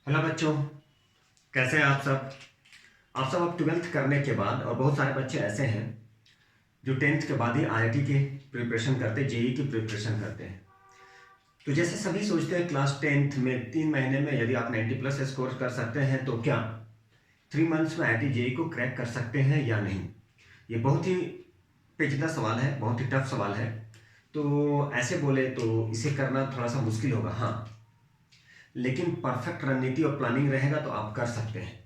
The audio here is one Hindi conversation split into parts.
हेलो बच्चों, कैसे हैं आप सब। अब 12th करने के बाद और बहुत सारे बच्चे ऐसे हैं जो 10th के बाद ही आईआईटी की प्रिपरेशन करते, जेई की प्रिपरेशन करते हैं। तो जैसे सभी सोचते हैं क्लास 10th में 3 महीने में यदि आप 90+ स्कोर कर सकते हैं तो क्या 3 मंथ्स में आईआईटी जेई को क्रैक कर सकते हैं या नहीं। ये बहुत ही पेचीदा सवाल है, बहुत ही टफ सवाल है। तो ऐसे बोले तो इसे करना थोड़ा सा मुश्किल होगा, हाँ, लेकिन परफेक्ट रणनीति और प्लानिंग रहेगा तो आप कर सकते हैं।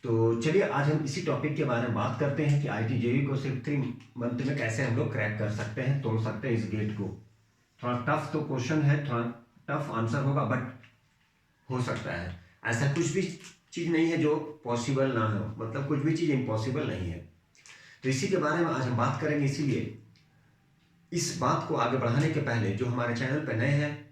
तो चलिए आज हम इसी टॉपिक के बारे में बात करते हैं कि आईआईटी जेईई को सिर्फ 3 मंथ में कैसे हम लोग क्रैक कर सकते हैं, तोड़ सकते हैं इस गेट को। थोड़ा टफ तो क्वेश्चन है, थोड़ा टफ आंसर होगा, बट हो सकता है। ऐसा कुछ भी चीज़ नहीं है जो पॉसिबल ना हो, मतलब कुछ भी चीज़ इम्पॉसिबल नहीं है। तो इसी के बारे में आज हम बात करेंगे। इसीलिए इस बात को आगे बढ़ाने के पहले जो हमारे चैनल पर नए हैं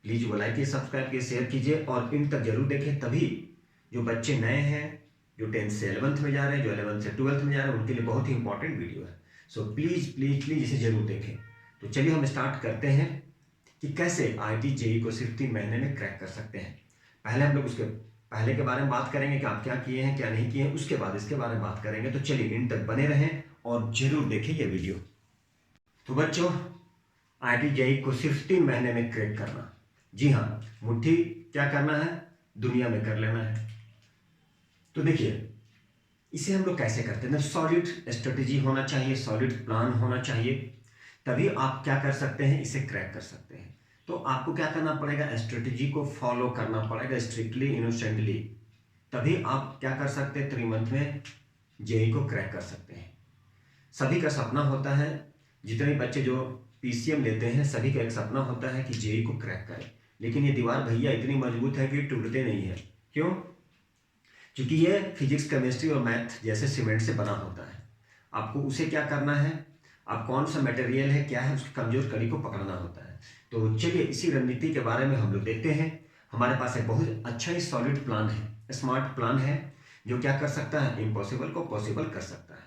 प्लीज़ वो लाइक सब्सक्राइब कीजिए, शेयर कीजिए और इन तक जरूर देखें। तभी जो बच्चे नए हैं, जो 10th से 11th में जा रहे हैं, जो 11th से 12th में जा रहे हैं, उनके लिए बहुत ही इंपॉर्टेंट वीडियो है। सो प्लीज़ प्लीज़ प्लीज़ इसे जरूर देखें। तो चलिए हम स्टार्ट करते हैं कि कैसे आईआईटी जेईई को सिर्फ 3 महीने में क्रैक कर सकते हैं। पहले हम लोग उसके पहले के बारे में बात करेंगे कि आप क्या किए हैं क्या नहीं किए हैं, उसके बाद इसके बारे में बात करेंगे। तो चलिए इन तक बने रहें और जरूर देखें ये वीडियो। तो बच्चों, आईआईटी जेईई को सिर्फ 3 महीने में क्रैक करना, जी हाँ, मुट्ठी क्या करना है, दुनिया में कर लेना है। तो देखिए इसे हम लोग कैसे करते हैं। सॉलिड स्ट्रेटेजी होना चाहिए, सॉलिड प्लान होना चाहिए, तभी आप क्या कर सकते हैं, इसे क्रैक कर सकते हैं। तो आपको क्या करना पड़ेगा, स्ट्रेटेजी को फॉलो करना पड़ेगा स्ट्रिक्टली, इनोसेंटली, तभी आप क्या कर सकते हैं, 3 मंथ में जेईई को क्रैक कर सकते हैं। सभी का सपना होता है, जितने बच्चे जो पीसीएम लेते हैं सभी का एक सपना होता है कि जेईई को क्रैक करें, लेकिन ये दीवार भैया इतनी मजबूत है कि टूटते नहीं है। क्यों? क्योंकि ये फिजिक्स, केमिस्ट्री और मैथ जैसे सीमेंट से बना होता है। आपको उसे क्या करना है, आप कौन सा मटेरियल है, क्या है, उसकी कमजोर कड़ी को पकड़ना होता है। तो चलिए इसी रणनीति के बारे में हम लोग देखते हैं। हमारे पास एक बहुत अच्छा ही सॉलिड प्लान है, स्मार्ट प्लान है, जो क्या कर सकता है, इम्पॉसिबल को पॉसिबल कर सकता है।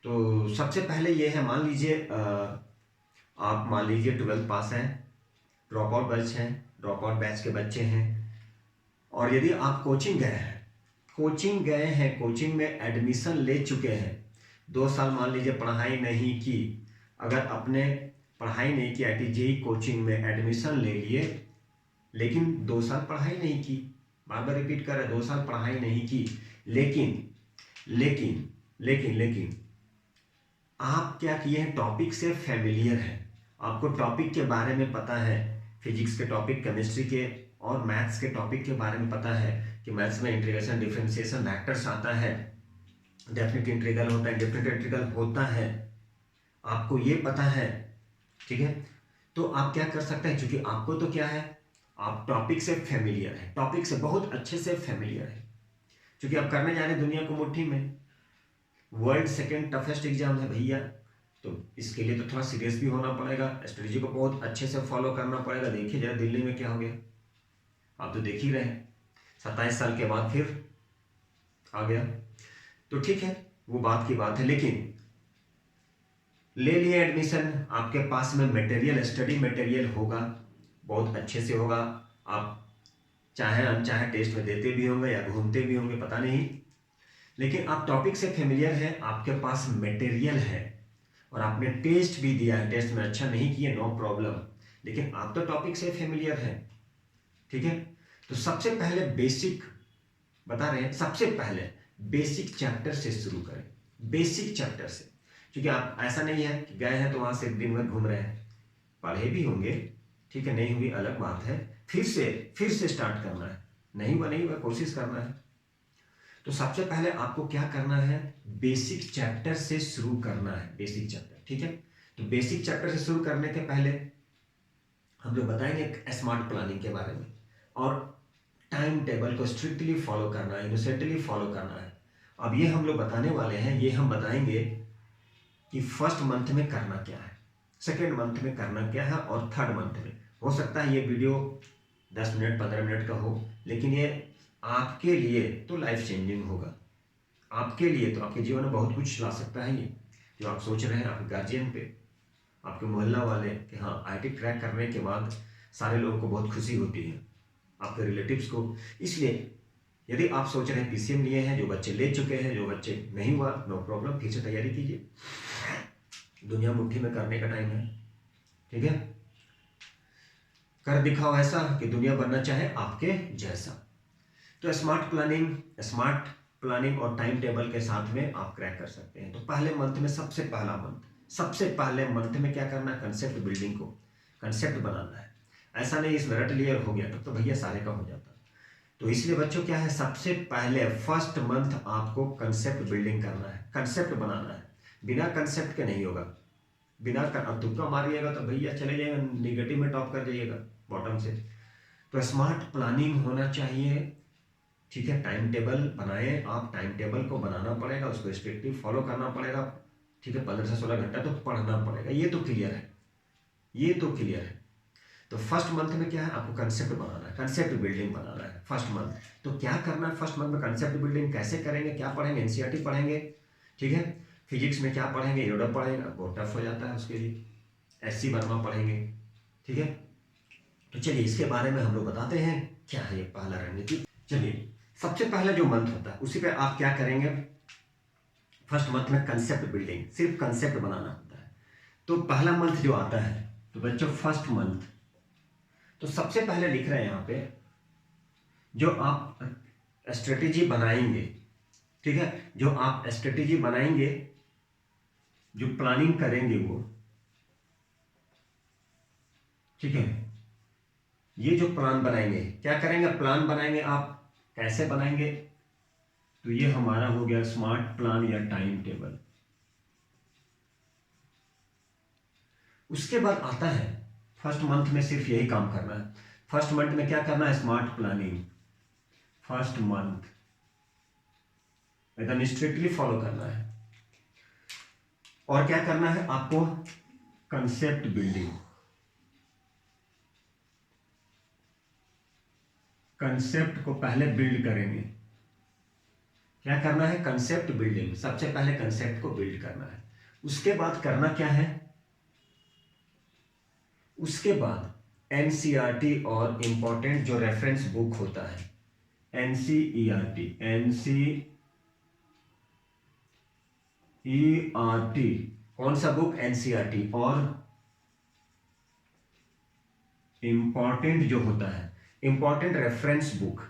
तो सबसे पहले ये है, मान लीजिए आप मान लीजिए 12th पास हैं, ड्रॉप आउट बैच हैं, ड्रॉप आउट बैच के बच्चे हैं, और यदि आप कोचिंग में एडमिशन ले चुके हैं, 2 साल मान लीजिए पढ़ाई नहीं की, अगर अपने पढ़ाई नहीं की, आईआईटी जेईई कोचिंग में एडमिशन ले लिए, लेकिन 2 साल पढ़ाई नहीं की, बार बार रिपीट कर रहे हैं, 2 साल पढ़ाई नहीं की, लेकिन लेकिन लेकिन लेकिन आप क्या किए हैं, टॉपिक से फेमिलियर है, आपको टॉपिक के बारे में पता है, फिजिक्स के टॉपिक, केमिस्ट्री के और मैथ्स के टॉपिक के बारे में पता है कि मैथ्स में इंटीग्रेशन, डिफरेंशिएशन, वेक्टर्स आता है, डेफिनेट इंटीग्रल होता है, डिफरेंट इंटीग्रल होता है, आपको ये पता है, ठीक है। तो आप क्या कर सकते हैं, क्योंकि आपको तो क्या है, आप टॉपिक से फेमिलियर है, टॉपिक से बहुत अच्छे से फेमिलियर है, क्योंकि आप करने जा रहे हैं दुनिया को मुट्ठी में। वर्ल्ड सेकेंड टफेस्ट एग्जाम है भैया, तो इसके लिए तो थोड़ा सीरियस भी होना पड़ेगा, स्ट्रेटेजी को बहुत अच्छे से फॉलो करना पड़ेगा। देखिए जरा दिल्ली में क्या हो गया, आप तो देख ही रहे हैं, 27 साल के बाद फिर आ गया। तो ठीक है, वो बात की बात है, लेकिन ले लिए एडमिशन, आपके पास में मटेरियल, स्टडी मटेरियल होगा, बहुत अच्छे से होगा, आप चाहे अनचाहे टेस्ट में देते भी होंगे या घूमते भी होंगे, पता नहीं, लेकिन आप टॉपिक से फेमिलियर है, आपके पास मटेरियल है और आपने टेस्ट भी दिया है, टेस्ट में अच्छा नहीं किए, नो प्रॉब्लम, लेकिन आप तो टॉपिक से फेमिलियर है, ठीक है। तो सबसे पहले बेसिक बता रहे हैं, सबसे पहले बेसिक चैप्टर से शुरू करें, बेसिक चैप्टर से, क्योंकि आप ऐसा नहीं है कि गए हैं तो वहां से दिन भर घूम रहे हैं, पढ़े भी होंगे, ठीक है, नहीं हुई अलग बात है, फिर से स्टार्ट करना है, नहीं हुआ कोशिश करना है। तो सबसे पहले आपको क्या करना है, बेसिक चैप्टर से शुरू करना है, बेसिक चैप्टर, ठीक है। तो बेसिक चैप्टर से शुरू करने के पहले हम लोग बताएंगे स्मार्ट प्लानिंग के बारे में, और टाइम टेबल को स्ट्रिक्टली फॉलो करना है, इनोसेंटली फॉलो करना है। अब ये हम लोग बताने वाले हैं, ये हम बताएंगे कि फर्स्ट मंथ में करना क्या है, सेकेंड मंथ में करना क्या है, और थर्ड मंथ में। हो सकता है ये वीडियो 10 मिनट 15 मिनट का हो, लेकिन ये आपके लिए तो लाइफ चेंजिंग होगा, आपके लिए तो आपके जीवन में बहुत कुछ ला सकता है ये, जो आप सोच रहे हैं, आपके गार्जियन पे, आपके मोहल्ला वाले कि हाँ आईआईटी क्रैक करने के बाद सारे लोगों को बहुत खुशी होती है, आपके रिलेटिव्स को। इसलिए यदि आप सोच रहे हैं पीसीएम लिए हैं, जो बच्चे ले चुके हैं, जो बच्चे नहीं हुआ, नो प्रॉब्लम, फिर से तैयारी कीजिए। दुनिया मुट्ठी में करने का टाइम है, ठीक है। कर दिखाओ ऐसा कि दुनिया बनना चाहे आपके जैसा। तो स्मार्ट प्लानिंग और टाइम टेबल के साथ में आप क्रैक कर सकते हैं। तो पहले मंथ में सबसे पहले मंथ में क्या करना है, कंसेप्ट बिल्डिंग को कंसेप्ट बनाना है। ऐसा नहीं इसमें रट लिया हो गया तो भैया सारे का हो जाता। तो इसलिए बच्चों क्या है, सबसे पहले फर्स्ट मंथ आपको कंसेप्ट बिल्डिंग करना है, कंसेप्ट बनाना है। बिना कंसेप्ट के नहीं होगा। बिना तुक्का मारिएगा तो भैया चले जाएगा, निगेटिव में टॉप कर जाइएगा बॉटम से। तो स्मार्ट प्लानिंग होना चाहिए, ठीक है। टाइम टेबल बनाएं आप, टाइम टेबल को बनाना पड़ेगा, उसको स्ट्रिक्टली फॉलो करना पड़ेगा, ठीक है। 15 से 16 घंटा तो पढ़ना पड़ेगा, ये तो क्लियर है, ये तो क्लियर है। तो फर्स्ट मंथ में क्या है, आपको कंसेप्ट बनाना है, कंसेप्ट बिल्डिंग बनाना है फर्स्ट मंथ। तो क्या करना है फर्स्ट मंथ में, कंसेप्ट बिल्डिंग कैसे करेंगे, क्या पढ़ेंगे, एनसीईआरटी पढ़ेंगे, ठीक है। फिजिक्स में क्या पढ़ेंगे, योडा पढ़ेगा, बहुत टफ हो जाता है उसके लिए। एससी वर्मा पढ़ेंगे, ठीक है। तो चलिए इसके बारे में हम लोग बताते हैं क्या है ये पहला रणनीति। चलिए सबसे पहला जो मंथ होता है उसी पे आप क्या करेंगे, फर्स्ट मंथ में कंसेप्ट बिल्डिंग, सिर्फ कंसेप्ट बनाना होता है। तो पहला मंथ जो आता है, तो बच्चों फर्स्ट मंथ, तो सबसे पहले लिख रहे हैं यहाँ पे, जो आप स्ट्रेटेजी बनाएंगे, ठीक है, जो आप स्ट्रेटेजी बनाएंगे, जो प्लानिंग करेंगे वो, ठीक है। ये जो प्लान बनाएंगे, क्या करेंगे, प्लान बनाएंगे आप, कैसे बनाएंगे, तो ये हमारा हो गया स्मार्ट प्लान या टाइम टेबल। उसके बाद आता है फर्स्ट मंथ में सिर्फ यही काम करना है। फर्स्ट मंथ में क्या करना है, स्मार्ट प्लानिंग, फर्स्ट मंथ एकदम स्ट्रिक्टली फॉलो करना है। और क्या करना है आपको, कंसेप्ट बिल्डिंग, कंसेप्ट को पहले बिल्ड करेंगे। क्या करना है, कंसेप्ट बिल्डिंग, सबसे पहले कंसेप्ट को बिल्ड करना है। उसके बाद करना क्या है, उसके बाद एनसीईआरटी और इंपॉर्टेंट जो रेफरेंस बुक होता है, एनसीईआरटी कौन सा बुक, एनसीईआरटी, और इंपॉर्टेंट जो होता है, important reference book,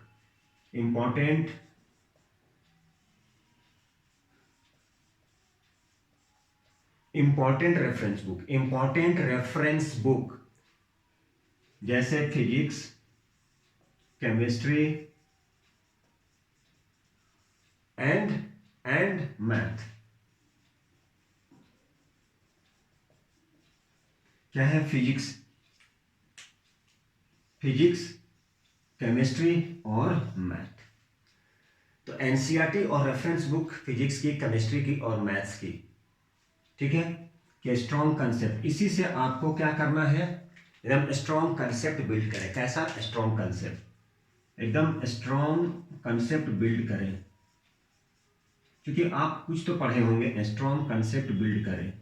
important reference book, जैसे फिजिक्स, केमिस्ट्री एंड मैथ। क्या है, फिजिक्स, केमिस्ट्री और मैथ। तो एनसीईआरटी और रेफरेंस बुक फिजिक्स की, केमिस्ट्री की और मैथ्स की, ठीक है। कि स्ट्रॉन्ग कंसेप्ट, इसी से आपको क्या करना है, एकदम स्ट्रॉन्ग कंसेप्ट बिल्ड करें। कैसा, स्ट्रॉन्ग कंसेप्ट, एकदम स्ट्रॉन्ग कंसेप्ट बिल्ड करें, क्योंकि आप कुछ तो पढ़े होंगे। स्ट्रॉन्ग कंसेप्ट बिल्ड करें,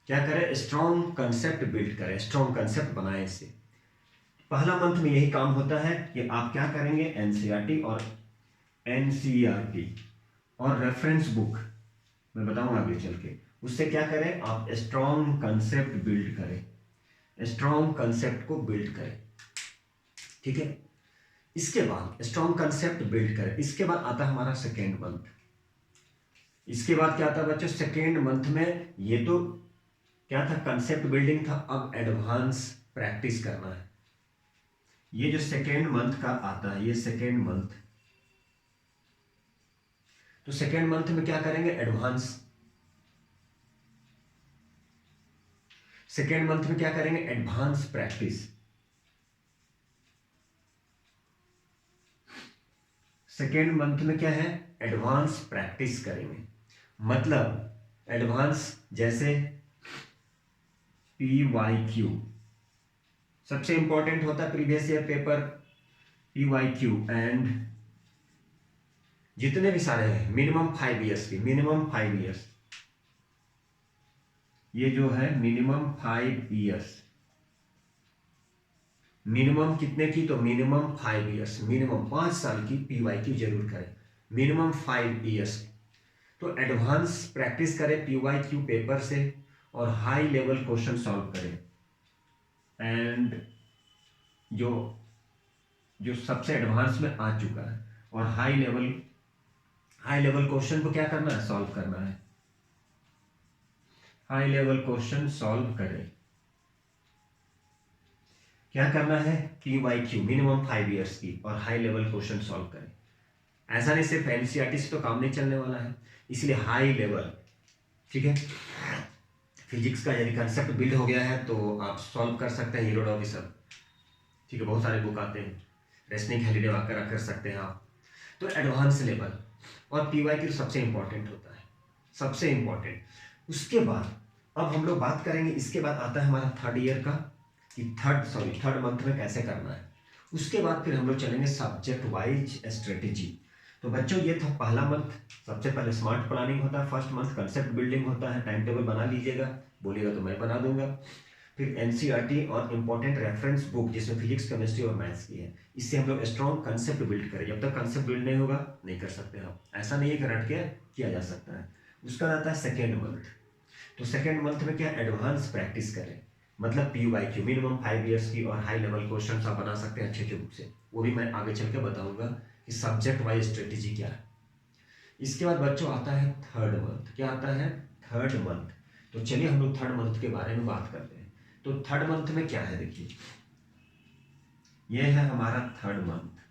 क्या करें, स्ट्रॉन्ग कंसेप्ट बिल्ड करें, स्ट्रॉन्ग कंसेप्ट बनाएं। इससे पहला मंथ में यही काम होता है कि आप क्या करेंगे, एनसीईआरटी और रेफरेंस बुक, मैं बताऊंगा आगे चल के, उससे क्या करें, आप स्ट्रॉन्ग कंसेप्ट बिल्ड करें, स्ट्रॉन्ग कंसेप्ट को बिल्ड करें, ठीक है। इसके बाद स्ट्रॉन्ग कंसेप्ट बिल्ड करें, इसके बाद आता है हमारा सेकेंड मंथ। इसके बाद क्या आता है बच्चों, सेकेंड मंथ में, ये तो क्या था, कंसेप्ट बिल्डिंग था, अब एडवांस प्रैक्टिस करना है। ये जो सेकेंड मंथ का आता है, ये सेकेंड मंथ, तो सेकेंड मंथ में क्या करेंगे, एडवांस। सेकेंड मंथ में क्या करेंगे, एडवांस प्रैक्टिस। सेकेंड मंथ में क्या है, एडवांस प्रैक्टिस करेंगे। मतलब एडवांस, जैसे PYQ सबसे इंपॉर्टेंट होता है, previous year paper, PYQ and जितने भी सारे हैं, मिनिमम 5 ईयर्स की, मिनिमम 5 ईयर्स, ये जो है मिनिमम 5 ईयर्स, मिनिमम कितने की, तो मिनिमम 5 ईयर्स, मिनिमम 5 साल की PYQ जरूर करें, मिनिमम 5 ईयर्स। तो एडवांस प्रैक्टिस करें PYQ पेपर से और हाई लेवल क्वेश्चन सॉल्व करें। एंड जो जो सबसे एडवांस में आ चुका है और हाई लेवल क्वेश्चन को क्या करना है, सॉल्व करना है। हाई लेवल क्वेश्चन सॉल्व करें, क्या करना है, PYQ मिनिमम 5 ईयर्स की और हाई लेवल क्वेश्चन सॉल्व करें। ऐसा नहीं सिर्फ NCERT से तो काम नहीं चलने वाला है, इसलिए हाई लेवल, ठीक है। फिजिक्स का यदि कंसेप्ट बिल्ड हो गया है तो आप सॉल्व कर सकते हैं, हीरोडॉग सब, ठीक है, बहुत सारे बुक आते हैं, रेसनिक हेलिडे वाकर कर सकते हैं आप। तो एडवांस लेवल और PYQ सबसे इंपॉर्टेंट होता है, सबसे इंपॉर्टेंट। उसके बाद अब हम लोग बात करेंगे, इसके बाद आता है हमारा थर्ड ईयर का, कि थर्ड मंथ में कैसे करना है। उसके बाद फिर हम लोग चलेंगे सब्जेक्ट वाइज स्ट्रेटेजी। तो बच्चों ये था पहला मंथ, सबसे पहले स्मार्ट प्लानिंग होता है, फर्स्ट मंथ कंसेप्ट बिल्डिंग होता है, टाइम टेबल बना लीजिएगा, बोलिएगा तो मैं बना दूंगा। फिर NCERT और इंपॉर्टेंट रेफरेंस बुक जिसमें फिजिक्स, केमिस्ट्री और मैथ्स की है, इससे हम लोग स्ट्रॉन्ग कंसेप्ट बिल्ड करें। जब तक कंसेप्ट बिल्ड नहीं होगा नहीं कर सकते आप, ऐसा नहीं है कि रट के किया जा सकता है। उसका आता है सेकेंड मंथ। तो सेकेंड मंथ में क्या, एडवांस प्रैक्टिस करें, मतलब PYQ मिनिमम 5 ईयर्स की और हाई लेवल क्वेश्चन आप बना सकते हैं अच्छे अच्छे बुक से, वो भी मैं आगे चल के बताऊंगा कि सब्जेक्ट वाइज स्ट्रेटेजी क्या है। इसके बाद बच्चों आता है थर्ड मंथ, क्या आता है, थर्ड मंथ। तो चलिए हम लोग थर्ड मंथ के बारे में बात करते हैं। तो थर्ड मंथ में क्या है, देखिए ये है हमारा थर्ड मंथ।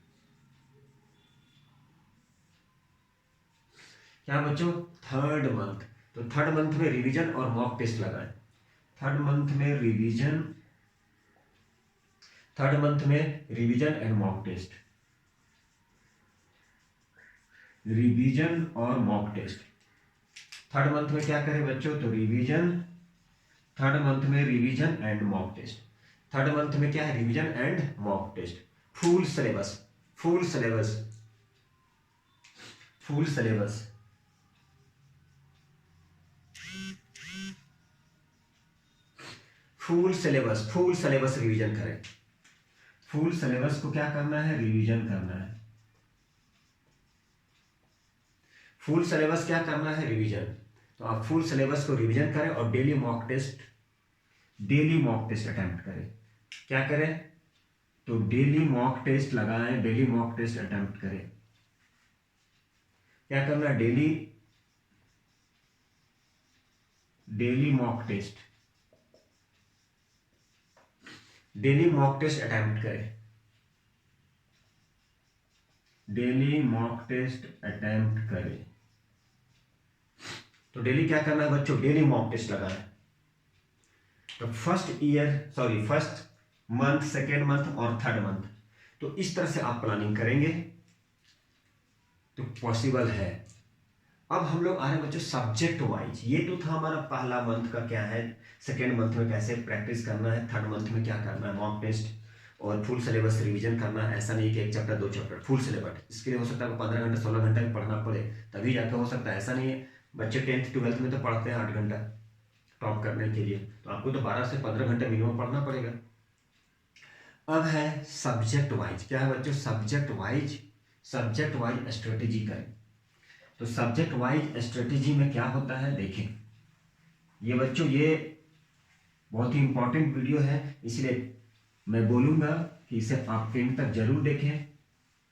क्या बच्चों, थर्ड मंथ। तो थर्ड मंथ में रिवीजन और मॉक टेस्ट लगाएं। थर्ड मंथ में रिवीजन, थर्ड मंथ में revision and mock test, revision और मॉक टेस्ट। थर्ड मंथ में क्या करें बच्चों, तो रिवीजन, थर्ड मंथ में revision and mock test. Third month में क्या है, revision and mock test. Full syllabus, full syllabus, full syllabus, full syllabus revision करें। फुल सिलेबस को क्या करना है, रिवीजन करना है। फुल सिलेबस क्या करना है, रिवीजन। तो आप फुल सिलेबस को रिवीजन करें और daily mock test, daily mock test attempt करें। क्या करें, तो डेली मॉक टेस्ट लगाएं, डेली मॉक टेस्ट अटेम्प्ट करें। क्या करना, daily, daily mock test, daily mock test attempt करें, डेली मॉक टेस्ट अटेम्प्ट करें। तो डेली क्या करना है बच्चों, डेली मॉक टेस्ट लगाएं। तो फर्स्ट मंथ, सेकेंड मंथ और थर्ड मंथ, तो इस तरह से आप प्लानिंग करेंगे तो पॉसिबल है। अब हम लोग आ रहे हैं बच्चों सब्जेक्ट वाइज। ये तो था हमारा पहला मंथ का क्या है, सेकेंड मंथ में कैसे प्रैक्टिस करना है, थर्ड मंथ में क्या करना है, मॉक टेस्ट और फुल सिलेबस रिवीजन करना है। ऐसा नहीं कि एक चैप्टर दो चैप्टर, फुल सिलेबस। इसके लिए हो सकता है 15 घंटा 16 घंटा भी पढ़ना पड़े, तभी जाकर हो सकता है। ऐसा नहीं है, बच्चे 10th 12th में तो पढ़ते हैं 8 घंटा टॉप करने के लिए, तो आपको तो 12 से 15 घंटे मिनिमम पढ़ना पड़ेगा। अब है सब्जेक्ट वाइज, क्या है बच्चों, subject wise, subject wise strategy करें। तो सब्जेक्ट वाइज स्ट्रेटेजी में क्या होता है, देखें ये बच्चों, ये बहुत ही इंपॉर्टेंट वीडियो है, इसलिए मैं बोलूँगा कि इसे आप एंड तक जरूर देखें।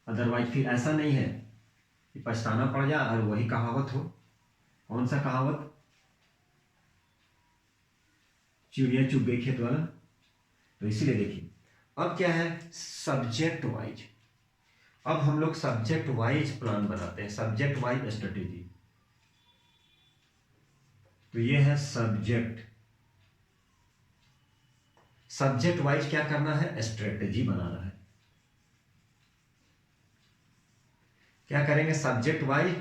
अदरवाइज फिर ऐसा नहीं है कि पछताना पड़ जाए और वही कहावत हो। कौन सा कहावत, चिड़िया चुग गई खेत वाला। तो इसीलिए देखिए अब क्या है, सब्जेक्ट वाइज। अब हम लोग सब्जेक्ट वाइज प्लान बनाते हैं, सब्जेक्ट वाइज स्ट्रेटेजी। तो ये है सब्जेक्ट, सब्जेक्ट वाइज क्या करना है, स्ट्रेटेजी बनाना है। क्या करेंगे, subject wise,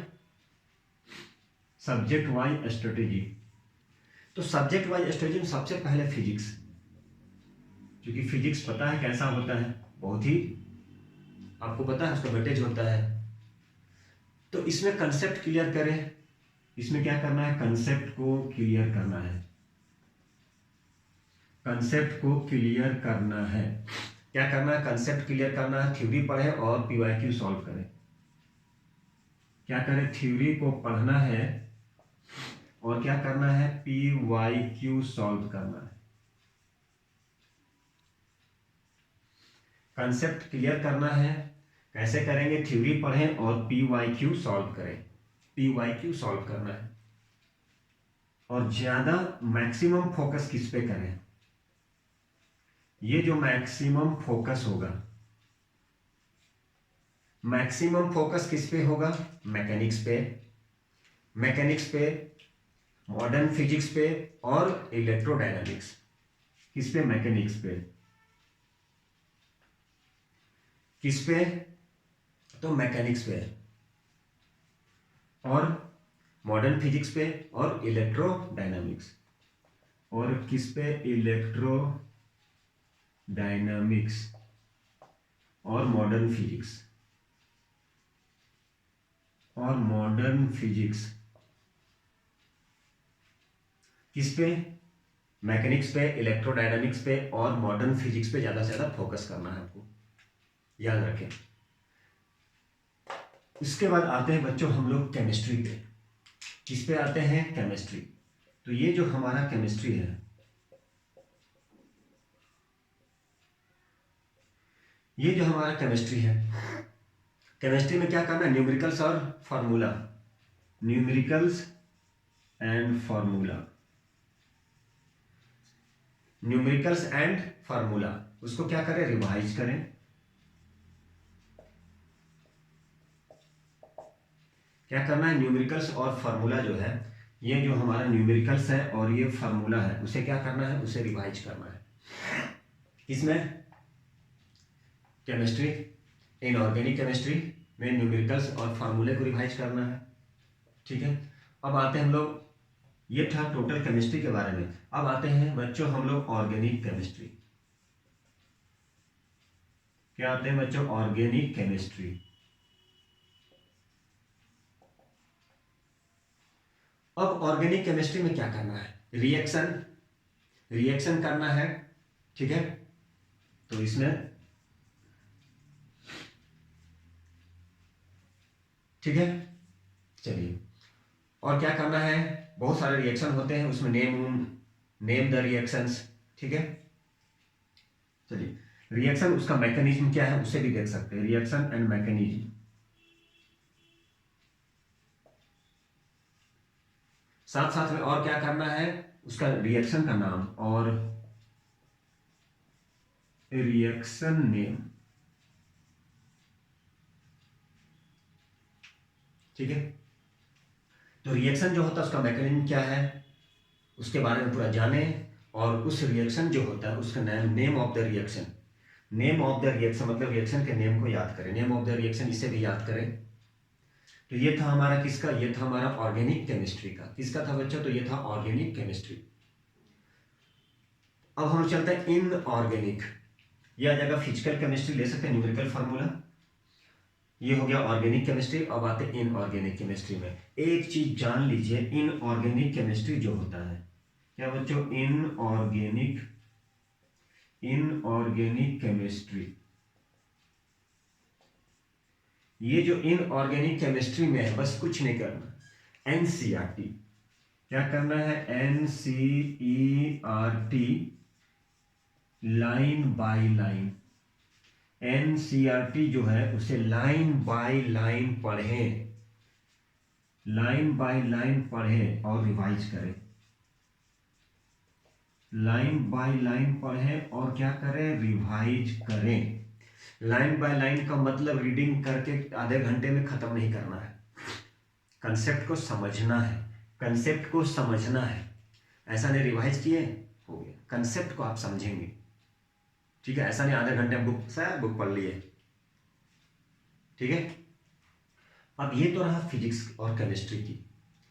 subject wise strategy. तो सब्जेक्ट वाइज स्ट्रेटेजी में सबसे पहले फिजिक्स, क्योंकि फिजिक्स पता है कैसा होता है, बहुत ही आपको पता है उसका वेटेज होता है। तो इसमें कंसेप्ट क्लियर करें, इसमें क्या करना है, कंसेप्ट को क्लियर करना है, कंसेप्ट को क्लियर करना है। क्या करना है, कंसेप्ट क्लियर करना है, थ्योरी पढ़े और PYQ सॉल्व करें। क्या करें, थ्योरी को पढ़ना है और क्या करना है, PYQ सॉल्व करना है। कंसेप्ट क्लियर करना है, कैसे करेंगे, थ्योरी पढ़ें और PYQ सॉल्व करें। PYQ सॉल्व करना है और ज्यादा मैक्सिमम फोकस किस पे करें, ये जो मैक्सिमम फोकस होगा, मैक्सिमम फोकस किस पे होगा, मैकेनिक्स पे, मैकेनिक्स पे, मॉडर्न फिजिक्स पे और इलेक्ट्रोडायनामिक्स। किस पे, मैकेनिक्स पे। किस पे, तो मैकेनिक्स पे और मॉडर्न फिजिक्स पे और इलेक्ट्रोडायनामिक्स। और किस पे, इलेक्ट्रोडायनामिक्स और मॉडर्न फिजिक्स और मॉडर्न फिजिक्स। किस पे, मैकेनिक्स पे, इलेक्ट्रोडायनामिक्स पे और मॉडर्न फिजिक्स पे ज़्यादा से ज़्यादा फोकस करना है आपको, याद रखें। उसके बाद आते हैं बच्चों हम लोग केमिस्ट्री पे। किस पे आते हैं, केमिस्ट्री। तो ये जो हमारा केमिस्ट्री है, ये जो हमारा केमिस्ट्री है, केमिस्ट्री में क्या करना है, न्यूमेरिकल्स और formula, numericals and formula, numericals and formula, उसको क्या करें, रिवाइज करें। क्या करना है, न्यूमेरिकल्स और फार्मूला जो है, ये जो हमारा न्यूमेरिकल्स है और ये फार्मूला है, उसे क्या करना है, उसे रिवाइज करना है। किसमें, केमिस्ट्री, इनऑर्गेनिक केमिस्ट्री में न्यूमेरिकल्स और फार्मूले को रिवाइज करना है। ठीक है, अब आते हैं हम लोग, ये था टोटल केमिस्ट्री के बारे में। अब आते हैं बच्चों हम लोग ऑर्गेनिक केमिस्ट्री। क्या आते हैं बच्चों, ऑर्गेनिक केमिस्ट्री। अब ऑर्गेनिक केमिस्ट्री में क्या करना है, रिएक्शन, रिएक्शन करना है। ठीक है, तो इसमें, ठीक है, चलिए, और क्या करना है, बहुत सारे रिएक्शन होते हैं उसमें, नेम द रिएक्शंस। ठीक है, चलिए, रिएक्शन उसका मैकेनिज्म क्या है उसे भी देख सकते हैं, रिएक्शन एंड मैकेनिज्म। साथ साथ में और क्या करना है, उसका रिएक्शन का नाम और रिएक्शन नेम। ठीक है, तो रिएक्शन जो होता है उसका मैकेनिज्म क्या है उसके बारे में पूरा जाने, और उस रिएक्शन जो होता है उसका नाम, name of the reaction, name of the reaction मतलब रिएक्शन के नेम को याद करें, नेम ऑफ द रिएक्शन इसे भी याद करें। तो ये था हमारा किसका, ये था हमारा ऑर्गेनिक केमिस्ट्री का। किसका था बच्चों, तो ये था ऑर्गेनिक केमिस्ट्री। अब हम चलते हैं इनऑर्गेनिक, यह आ जाएगा फिजिकल केमिस्ट्री, ले सकते हैं न्यूमेरिकल फार्मूला। ये हो गया ऑर्गेनिक केमिस्ट्री। अब आते हैं इनऑर्गेनिक केमिस्ट्री में। एक चीज जान लीजिए, इनऑर्गेनिक केमिस्ट्री जो होता है, क्या बच्चों, इनऑर्गेनिक, इनऑर्गेनिक केमिस्ट्री, ये जो इनऑर्गेनिक केमिस्ट्री में है, बस कुछ नहीं करना, एनसीईआरटी, क्या करना है, NCERT line by line, NCERT जो है उसे लाइन बाय लाइन पढ़ें, लाइन बाय लाइन पढ़ें और रिवाइज करें, लाइन बाय लाइन पढ़ें और क्या करें, रिवाइज करें। लाइन बाय लाइन का मतलब रीडिंग करके आधे घंटे में खत्म नहीं करना है, कंसेप्ट को समझना है, कंसेप्ट को समझना है। ऐसा नहीं रिवाइज किए हो गया, कंसेप्ट को आप समझेंगे। ठीक है, ऐसा नहीं आधे घंटे बुक पढ़ लिए। ठीक है, अब ये तो रहा फिजिक्स और केमिस्ट्री की,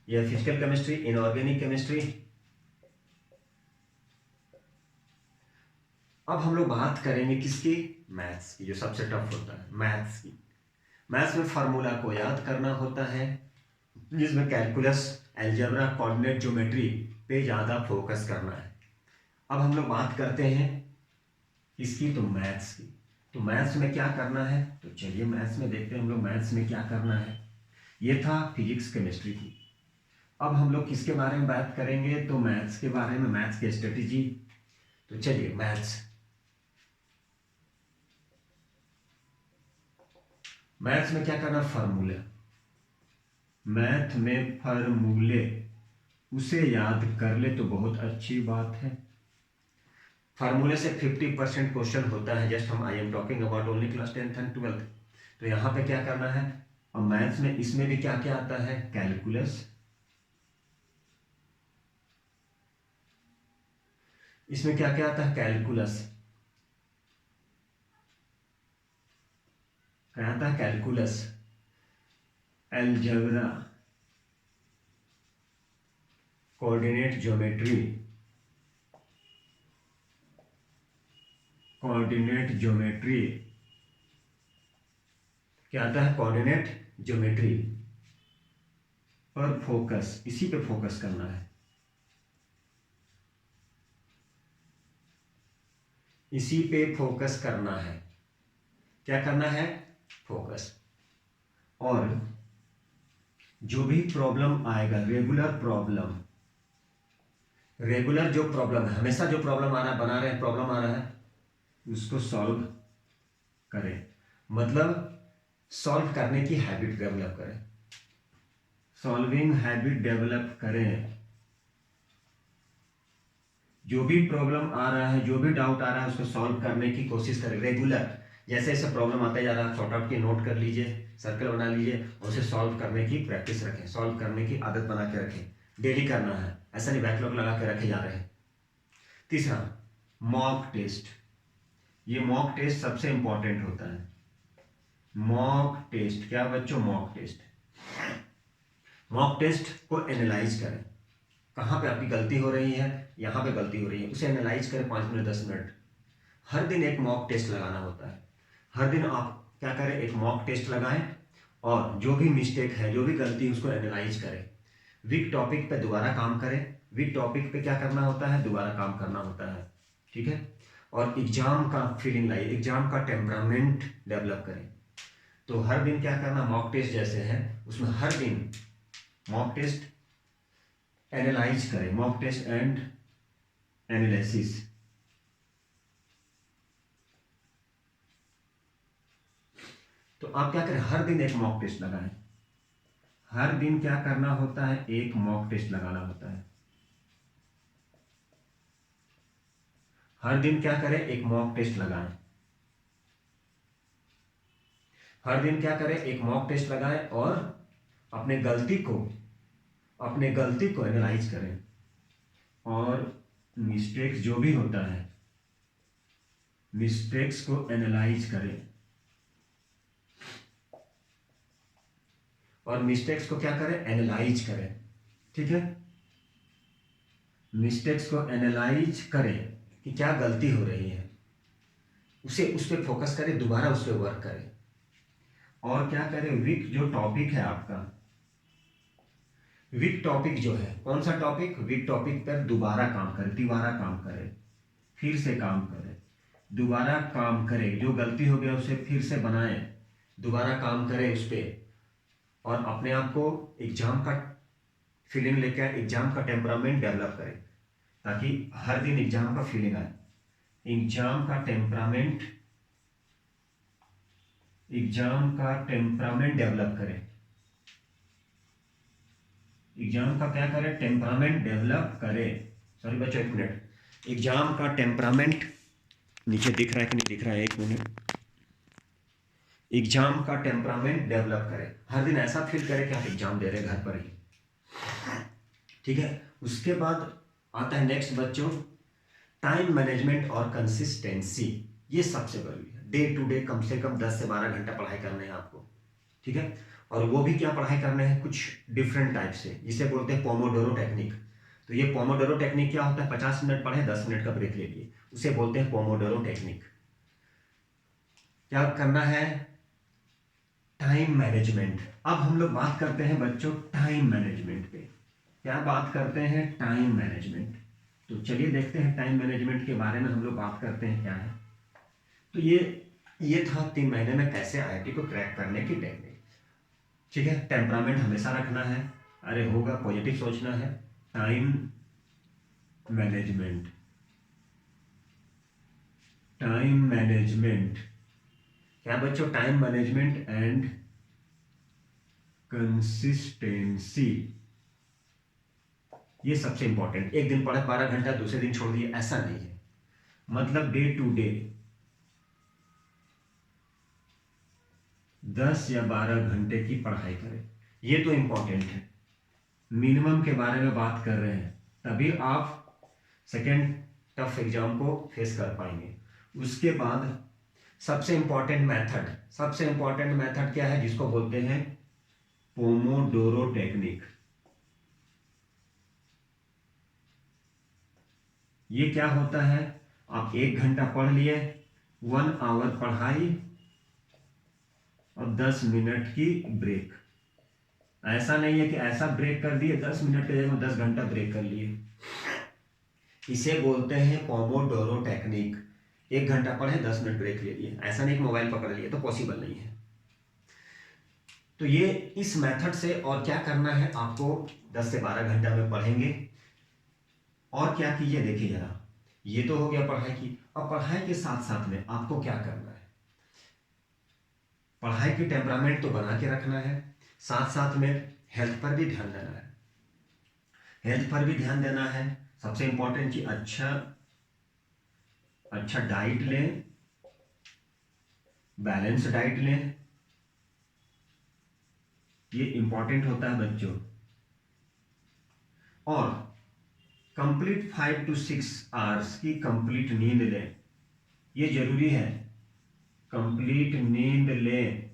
यह फिजिकल केमिस्ट्री, इनऑर्गेनिक केमिस्ट्री। अब हम लोग बात करेंगे किसकी, मैथ्स की, जो सबसे टफ होता है, मैथ्स की। मैथ्स में फार्मूला को याद करना होता है, जिसमें कैलकुलस, अलजेब्रा, कोऑर्डिनेट ज्योमेट्री पे ज़्यादा फोकस करना है। अब हम लोग बात करते हैं किसकी, तो मैथ्स की। तो मैथ्स में क्या करना है, तो चलिए मैथ्स में देखते हैं हम लोग मैथ्स में क्या करना है। ये था फिजिक्स केमिस्ट्री की। अब हम लोग किसके बारे में बात करेंगे, तो मैथ्स के बारे में, मैथ्स की स्ट्रेटेजी। तो चलिए मैथ्स में क्या करना, फार्मूले, मैथ में फार्मूले उसे याद कर ले तो बहुत अच्छी बात है। फार्मूले से 50% क्वेश्चन होता है। जस्ट हम I am talking about only class 10th and 12th। तो यहाँ पे क्या करना है, और मैथ्स में इसमें भी क्या क्या आता है, कैलकुलस, इसमें क्या क्या आता है, कैलकुलस, क्या आता है, calculus, algebra, coordinate geometry, coordinate geometry, क्या आता है, कोऑर्डिनेट ज्योमेट्री, और फोकस, इसी पे फोकस करना है, इसी पे फोकस करना है। क्या करना है, फोकस। और जो भी प्रॉब्लम आएगा, रेगुलर जो प्रॉब्लम है, हमेशा जो प्रॉब्लम आ रहा है, बना रहे हैं प्रॉब्लम आ रहा है, उसको सॉल्व करें। मतलब सॉल्व करने की हैबिट डेवलप करें, सॉल्विंग हैबिट डेवलप करें। जो भी प्रॉब्लम आ रहा है, जो भी डाउट आ रहा है, उसको सॉल्व करने की कोशिश करें रेगुलर। जैसे जैसे प्रॉब्लम आता जा रहा है, शॉर्ट आउट की नोट कर लीजिए, सर्कल बना लीजिए, और उसे सॉल्व करने की प्रैक्टिस रखें, सॉल्व करने की आदत बना के रखें। डेली करना है, ऐसा नहीं बैकलॉग लगा के रखे जा रहे हैं। तीसरा, मॉक टेस्ट। ये मॉक टेस्ट सबसे इंपॉर्टेंट होता है। मॉक टेस्ट क्या बच्चों, मॉक टेस्ट, मॉक टेस्ट को एनालाइज करें, कहाँ पे आपकी गलती हो रही है, यहाँ पे गलती हो रही है, उसे एनालाइज करें 5 मिनट 10 मिनट। हर दिन एक मॉक टेस्ट लगाना होता है। हर दिन आप क्या करें, एक मॉक टेस्ट लगाएं, और जो भी मिस्टेक है, जो भी गलती है, उसको एनालाइज करें। वीक टॉपिक पे दोबारा काम करें। वीक टॉपिक पे क्या करना होता है, दोबारा काम करना होता है, ठीक है। और एग्जाम का फीलिंग लाइए, एग्जाम का टेम्परामेंट डेवलप करें। तो हर दिन क्या करना, मॉक टेस्ट जैसे है उसमें हर दिन मॉक टेस्ट एनालाइज करें, मॉक टेस्ट एंड एनालिसिस। तो आप क्या करें, हर दिन एक मॉक टेस्ट लगाएं। हर दिन क्या करना होता है, एक मॉक टेस्ट लगाना होता है। हर दिन क्या करें, एक मॉक टेस्ट लगाएं। हर दिन क्या करें, एक मॉक टेस्ट लगाएं, और अपने गलती को एनालाइज करें, और मिस्टेक्स जो भी होता है, मिस्टेक्स को एनालाइज करें, और मिस्टेक्स को क्या करें, एनालाइज करें, ठीक है। मिस्टेक्स को एनालाइज करें कि क्या गलती हो रही है, उस पर फोकस करें, दोबारा उस पर वर्क करें। और क्या करें, वीक जो टॉपिक है आपका, वीक टॉपिक जो है, कौन सा टॉपिक, वीक टॉपिक पर दोबारा काम करें, दोबारा काम करें, फिर से काम करें, दोबारा काम करें। जो गलती हो गया उसे फिर से बनाएं, दोबारा काम करें उस पर, और अपने आप को एग्जाम का फीलिंग लेकर, एग्जाम का टेम्परामेंट डेवलप करें, ताकि हर दिन एग्जाम का फीलिंग आए। एग्जाम का टेम्परामेंट, एग्जाम का टेम्परामेंट डेवलप करें। एग्जाम का क्या करें, टेम्परामेंट डेवलप करें। सॉरी बच्चों, एक मिनट, एग्जाम का टेम्परामेंट नीचे दिख रहा है कि नहीं दिख रहा है, एक मिनट। एग्जाम का टेम्परामेंट डेवलप करें, हर दिन ऐसा फील करें कि आप एग्जाम दे रहे हैं घर पर ही, ठीक है। उसके बाद आता है नेक्स्ट बच्चों, टाइम मैनेजमेंट और कंसिस्टेंसी। ये सबसे जरूरी है। डे टू डे कम से कम 10 से 12 घंटा पढ़ाई करने हैं आपको, ठीक है। और वो भी क्या पढ़ाई करने हैं, कुछ डिफरेंट टाइप से, जिसे बोलते हैं पोमोडोरो टेक्निक। तो ये पोमोडोरो टेक्निक क्या होता है, 50 मिनट पढ़े, 10 मिनट का ब्रेक ले लिए, उसे बोलते हैं पोमोडोरो टेक्निक। क्या करना है, टाइम मैनेजमेंट। अब हम लोग बात करते हैं बच्चों टाइम मैनेजमेंट पे। क्या बात करते हैं, टाइम मैनेजमेंट। तो चलिए देखते हैं टाइम मैनेजमेंट के बारे में हम लोग बात करते हैं क्या है। तो ये ये था 3 महीने में कैसे आईआईटी को क्रैक करने की टेक्निक। ठीक है, टेम्परामेंट हमेशा रखना है, अरे होगा, पॉजिटिव सोचना है। टाइम मैनेजमेंट, टाइम मैनेजमेंट क्या बच्चों, टाइम मैनेजमेंट एंड कंसिस्टेंसी, ये सबसे इंपॉर्टेंट। एक दिन पढ़े 12 घंटा, दूसरे दिन छोड़ दिए, ऐसा नहीं है। मतलब डे टू डे 10 या 12 घंटे की पढ़ाई करें, ये तो इंपॉर्टेंट है। मिनिमम के बारे में बात कर रहे हैं, तभी आप सेकेंड टफ एग्जाम को फेस कर पाएंगे। उसके बाद सबसे इंपॉर्टेंट मेथड, सबसे इंपॉर्टेंट मेथड क्या है, जिसको बोलते हैं पोमोडोरो टेक्निक। ये क्या होता है, आप 1 घंटा पढ़ लिए, 1 आवर पढ़ाई और 10 मिनट की ब्रेक। ऐसा नहीं है कि ऐसा ब्रेक कर दिए 10 मिनट के जगह 10 घंटा ब्रेक कर लिए। इसे बोलते हैं पोमोडोरो टेक्निक। 1 घंटा पढ़े, 10 मिनट ब्रेक ले लिए, ऐसा नहीं कि मोबाइल पकड़ लिए, तो पॉसिबल नहीं है। तो ये इस मेथड से, और क्या करना है आपको, 10 से 12 घंटा में पढ़ेंगे। और क्या कीजिए, देखिए जरा, ये तो हो गया पढ़ाई की। अब पढ़ाई के साथ साथ में आपको क्या करना है, पढ़ाई की टेम्परामेंट तो बना के रखना है, साथ साथ में हेल्थ पर भी ध्यान देना है। हेल्थ पर भी ध्यान देना है, सबसे इंपॉर्टेंट चीज, अच्छा डाइट लें, बैलेंस डाइट लें, ये इंपॉर्टेंट होता है बच्चों। और कंप्लीट 5 to 6 आवर्स की कंप्लीट नींद लें, ये जरूरी है, कंप्लीट नींद लें।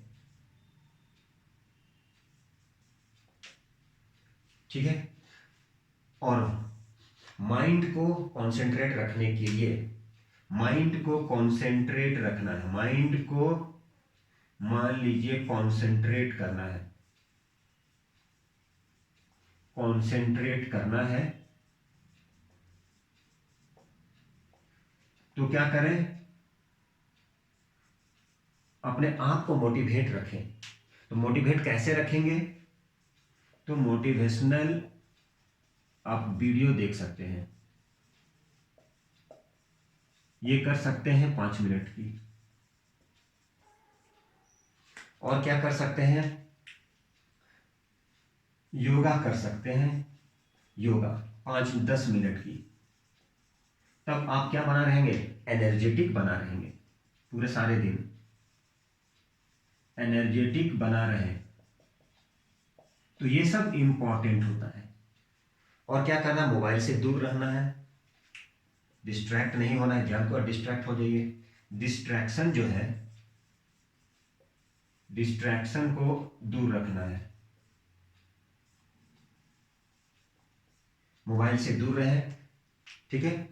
ठीक है, और माइंड को कॉन्सेंट्रेट रखने के लिए, माइंड को कॉन्सेंट्रेट रखना है, माइंड को मान लीजिए कॉन्सेंट्रेट करना है, कॉन्सेंट्रेट करना है। तो क्या करें, अपने आप को मोटिवेट रखें। तो मोटिवेट कैसे रखेंगे, तो मोटिवेशनल आप वीडियो देख सकते हैं, ये कर सकते हैं 5 मिनट की। और क्या कर सकते हैं, योगा कर सकते हैं, योगा 5-10 मिनट की। तब आप क्या बना रहेंगे, एनर्जेटिक बना रहेंगे, पूरे सारे दिन एनर्जेटिक बना रहे। तो ये सब इंपॉर्टेंट होता है। और क्या करना, मोबाइल से दूर रहना है, डिस्ट्रैक्ट नहीं होना है, जब तो डिस्ट्रैक्ट हो जाइए। डिस्ट्रैक्शन जो है, डिस्ट्रैक्शन को दूर रखना है, मोबाइल से दूर रहे, ठीक है,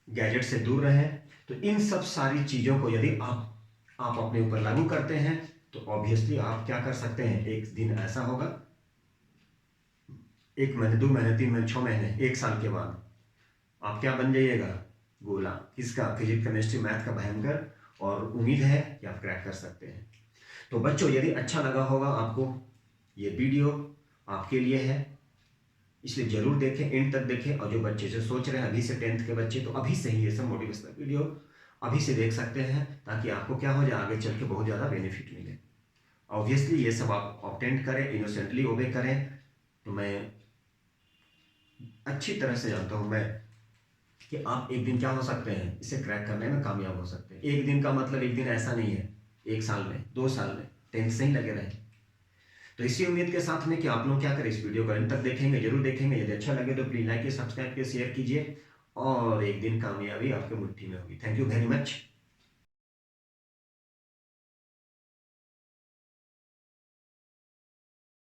गैजेट से दूर रहे। तो इन सब सारी चीजों को यदि आप अपने ऊपर लागू करते हैं, तो ऑब्वियसली आप क्या कर सकते हैं, एक दिन ऐसा होगा, 1 महीने, 2 महीने, 3 महीने, 6 महीने, 1 साल के बाद आप क्या बन जाइएगा, गोला, किसका, फिजिक्स केमिस्ट्री मैथ का भयंकर। और उम्मीद है कि आप क्रैक कर सकते हैं। तो बच्चों, यदि अच्छा लगा होगा आपको ये वीडियो, आपके लिए है, इसलिए जरूर देखें, एंड तक देखें। और जो बच्चे जो सोच रहे हैं अभी से 10th के बच्चे, तो अभी से ही ये सब मोटिवेशनल वीडियो अभी से देख सकते हैं, ताकि आपको क्या हो जाए, आगे चल के बहुत ज़्यादा बेनिफिट मिले। ऑब्वियसली ये सब आप ऑब्टेंड करें, इनोसेंटली ओबे करें। तो मैं अच्छी तरह से जानता हूँ मैं कि आप एक दिन क्या हो सकते हैं, इसे क्रैक करने में कामयाब हो सकते हैं। एक दिन का मतलब एक दिन ऐसा नहीं है, 1 साल में, 2 साल में, 10th से ही लगे रहे। तो इसी उम्मीद के साथ में कि आप लोग क्या करें, इस वीडियो को अंत तक देखेंगे, जरूर देखेंगे। यदि अच्छा लगे तो प्लीज लाइक, सब्सक्राइब, शेयर कीजिए, और एक दिन कामयाबी आपके मुट्ठी में होगी। Thank you very much.